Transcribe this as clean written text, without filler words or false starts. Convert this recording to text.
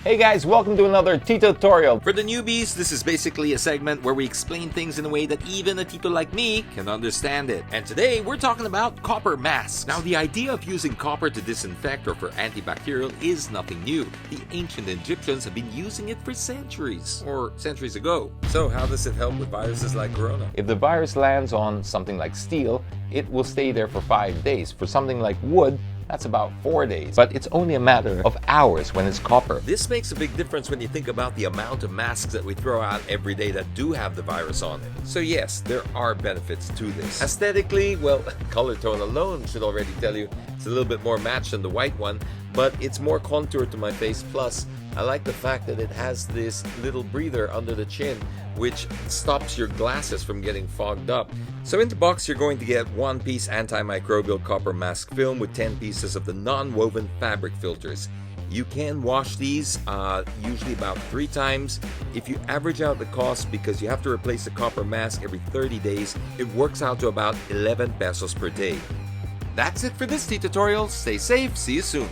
Hey guys, welcome to another Tito tutorial. For the newbies, this is basically a segment where we explain things in a way that even a Tito like me can understand it. And today, we're talking about CopperMask. Now, the idea of using copper to disinfect or for antibacterial is nothing new. The ancient Egyptians have been using it for centuries, or centuries ago. So how does it help with viruses like corona? If the virus lands on something like steel, it will stay there for 5 days. For something like wood, that's about 4 days. But it's only a matter of hours when it's copper. This makes a big difference when you think about the amount of masks that we throw out every day that do have the virus on it. So yes, there are benefits to this. Aesthetically, well, color tone alone should already tell you it's a little bit more matched than the white one, but it's more contoured to my face. Plus, I like the fact that it has this little breather under the chin, which stops your glasses from getting fogged up. So in the box, you're going to get 1-piece antimicrobial CopperMask film with 10 pieces of the non-woven fabric filters. You can wash these usually about 3 times. If you average out the cost, because you have to replace the CopperMask every 30 days, it works out to about 11 pesos per day. That's it for this tutorial. Stay safe. See you soon.